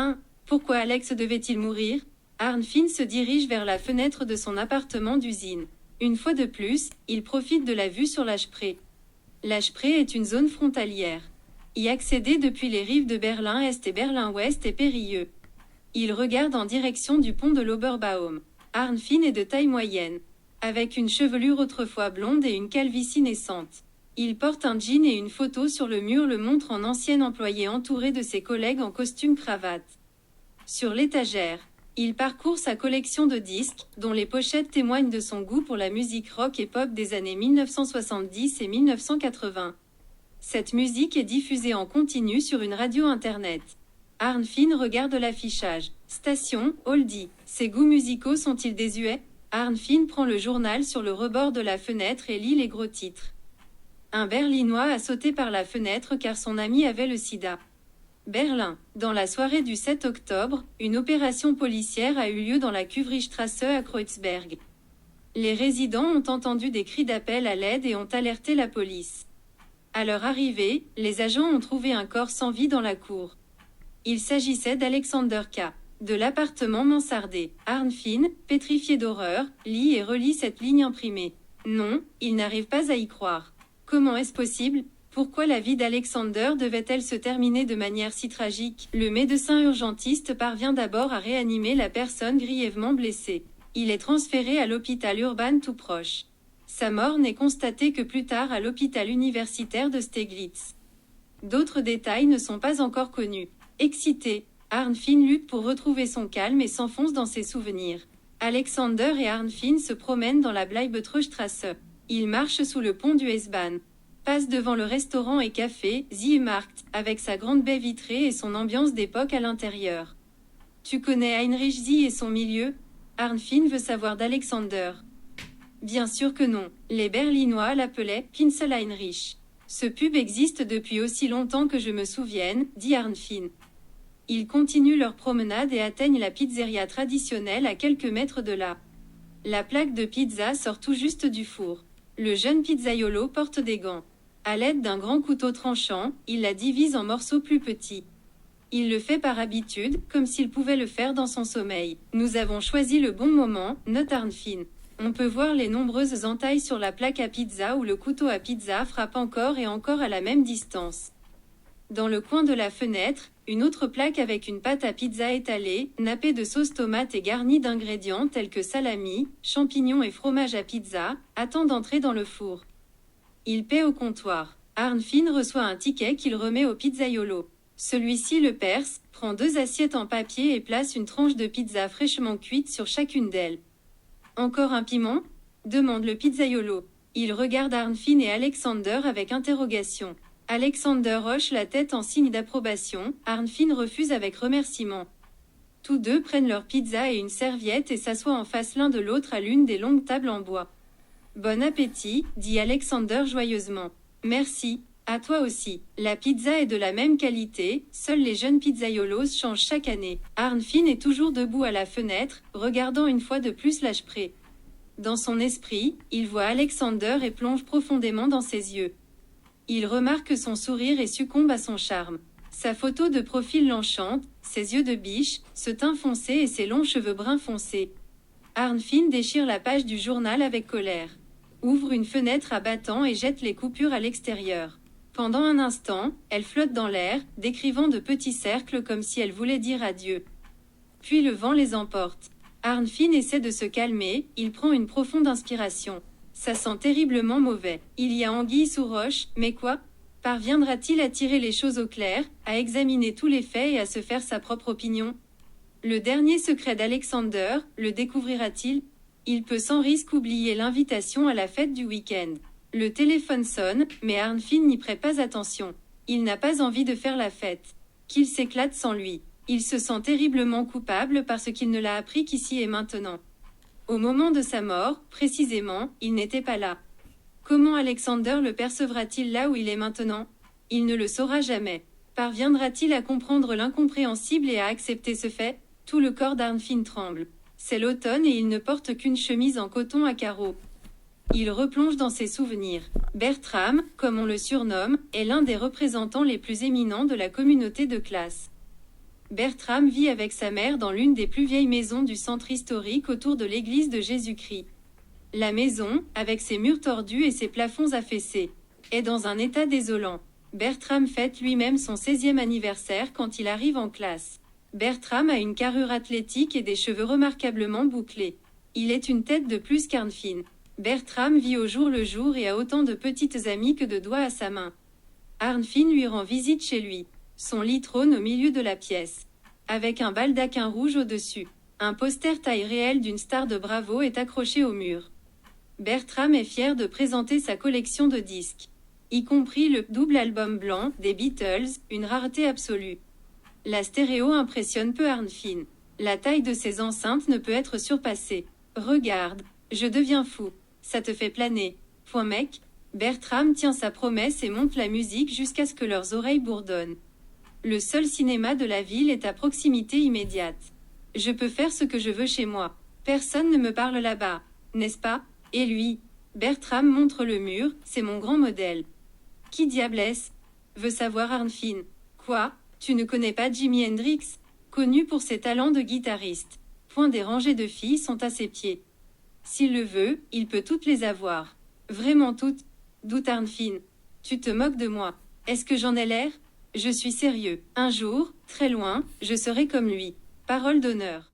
1. Pourquoi Alex devait-il mourir? Arnfinn se dirige vers la fenêtre de son appartement d'usine. Une fois de plus, il profite de la vue sur l'Aspree. L'Aspree est une zone frontalière. Y accéder depuis les rives de Berlin-Est et Berlin-Ouest est périlleux. Il regarde en direction du pont de l'Oberbaum. Arnfinn est de taille moyenne, avec une chevelure autrefois blonde et une calvitie naissante. Il porte un jean et une photo sur le mur le montre en ancien employé entouré de ses collègues en costume-cravate. Sur l'étagère, il parcourt sa collection de disques, dont les pochettes témoignent de son goût pour la musique rock et pop des années 1970 et 1980. Cette musique est diffusée en continu sur une radio internet. Arnfinn regarde l'affichage. Station, oldie. Ses goûts musicaux sont-ils désuets? Arnfinn prend le journal sur le rebord de la fenêtre et lit les gros titres. Un Berlinois a sauté par la fenêtre car son ami avait le sida. Berlin. Dans la soirée du 7 octobre, une opération policière a eu lieu dans la Kuvrichstrasse à Kreuzberg. Les résidents ont entendu des cris d'appel à l'aide et ont alerté la police. À leur arrivée, les agents ont trouvé un corps sans vie dans la cour. Il s'agissait d'Alexander K. De l'appartement mansardé. Arnfinn, pétrifié d'horreur, lit et relit cette ligne imprimée. Non, il n'arrive pas à y croire. Comment est-ce possible? Pourquoi la vie d'Alexander devait-elle se terminer de manière si tragique? Le médecin urgentiste parvient d'abord à réanimer la personne grièvement blessée. Il est transféré à l'hôpital urbain tout proche. Sa mort n'est constatée que plus tard à l'hôpital universitaire de Steglitz. D'autres détails ne sont pas encore connus. Excité, Arnfinn lutte pour retrouver son calme et s'enfonce dans ses souvenirs. Alexander et Arnfinn se promènent dans la Bleibtreustrasse. Ils marchent sous le pont du S-Bahn. Passe devant le restaurant et café, Ziemarkt, avec sa grande baie vitrée et son ambiance d'époque à l'intérieur. Tu connais Heinrich Zie et son milieu? Arnfinn veut savoir d'Alexander. Bien sûr que non. Les Berlinois l'appelaient Pinsel Heinrich. Ce pub existe depuis aussi longtemps que je me souvienne, dit Arnfinn. Ils continuent leur promenade et atteignent la pizzeria traditionnelle à quelques mètres de là. La plaque de pizza sort tout juste du four. Le jeune pizzaiolo porte des gants. À l'aide d'un grand couteau tranchant, il la divise en morceaux plus petits. Il le fait par habitude, comme s'il pouvait le faire dans son sommeil. Nous avons choisi le bon moment, note Arnfinn. On peut voir les nombreuses entailles sur la plaque à pizza où le couteau à pizza frappe encore et encore à la même distance. Dans le coin de la fenêtre, une autre plaque avec une pâte à pizza étalée, nappée de sauce tomate et garnie d'ingrédients tels que salami, champignons et fromage à pizza, attend d'entrer dans le four. Il paie au comptoir. Arnfinn reçoit un ticket qu'il remet au pizzaiolo. Celui-ci le perce, prend 2 assiettes en papier et place une tranche de pizza fraîchement cuite sur chacune d'elles. Encore un piment? Demande le pizzaiolo. Il regarde Arnfinn et Alexander avec interrogation. Alexander hoche la tête en signe d'approbation, Arnfinn refuse avec remerciement. Tous deux prennent leur pizza et une serviette et s'assoient en face l'un de l'autre à l'une des longues tables en bois. Bon appétit, dit Alexander joyeusement. Merci, à toi aussi. La pizza est de la même qualité, seuls les jeunes pizzaiolos changent chaque année. Arnfinn est toujours debout à la fenêtre, regardant une fois de plus l'Aspree. Dans son esprit, il voit Alexander et plonge profondément dans ses yeux. Il remarque son sourire et succombe à son charme. Sa photo de profil l'enchante, ses yeux de biche, ce teint foncé et ses longs cheveux bruns foncés. Arnfinn déchire la page du journal avec colère. Ouvre une fenêtre à battants et jette les coupures à l'extérieur. Pendant un instant, elle flotte dans l'air, décrivant de petits cercles comme si elle voulait dire adieu. Puis le vent les emporte. Arnfinn essaie de se calmer, il prend une profonde inspiration. Ça sent terriblement mauvais. Il y a anguille sous roche, mais quoi? Parviendra-t-il à tirer les choses au clair, à examiner tous les faits et à se faire sa propre opinion? Le dernier secret d'Alexander, le découvrira-t-il? Il peut sans risque oublier l'invitation à la fête du week-end. Le téléphone sonne, mais Arnfinn n'y prête pas attention. Il n'a pas envie de faire la fête. Qu'il s'éclate sans lui. Il se sent terriblement coupable parce qu'il ne l'a appris qu'ici et maintenant. Au moment de sa mort, précisément, il n'était pas là. Comment Alexander le percevra-t-il là où il est maintenant? Il ne le saura jamais. Parviendra-t-il à comprendre l'incompréhensible et à accepter ce fait? Tout le corps d'Arnfinn tremble. C'est l'automne et il ne porte qu'une chemise en coton à carreaux. Il replonge dans ses souvenirs. Bertram, comme on le surnomme, est l'un des représentants les plus éminents de la communauté de classe. Bertram vit avec sa mère dans l'une des plus vieilles maisons du centre historique autour de l'église de Jésus-Christ. La maison, avec ses murs tordus et ses plafonds affaissés, est dans un état désolant. Bertram fête lui-même son 16e anniversaire quand il arrive en classe. Bertram a une carrure athlétique et des cheveux remarquablement bouclés. Il est une tête de plus qu'Arnfine. Bertram vit au jour le jour et a autant de petites amies que de doigts à sa main. Arnfine lui rend visite chez lui. Son lit trône au milieu de la pièce, avec un baldaquin rouge au-dessus. Un poster taille réelle d'une star de Bravo est accroché au mur. Bertram est fier de présenter sa collection de disques, y compris le double album blanc des Beatles, une rareté absolue. La stéréo impressionne peu Arnfine. La taille de ses enceintes ne peut être surpassée. Regarde, je deviens fou. Ça te fait planer. Point mec. Bertram tient sa promesse et monte la musique jusqu'à ce que leurs oreilles bourdonnent. Le seul cinéma de la ville est à proximité immédiate. Je peux faire ce que je veux chez moi. Personne ne me parle là-bas, n'est-ce pas? Et lui? Bertram montre le mur, c'est mon grand modèle. Qui diable est-ce? Veut savoir Arnfine. Quoi? Tu ne connais pas Jimi Hendrix? Connu pour ses talents de guitariste. Point des rangées de filles sont à ses pieds. S'il le veut, il peut toutes les avoir. Vraiment toutes? Doute Arnfine. Tu te moques de moi. Est-ce que j'en ai l'air? Je suis sérieux. Un jour, très loin, je serai comme lui. Parole d'honneur.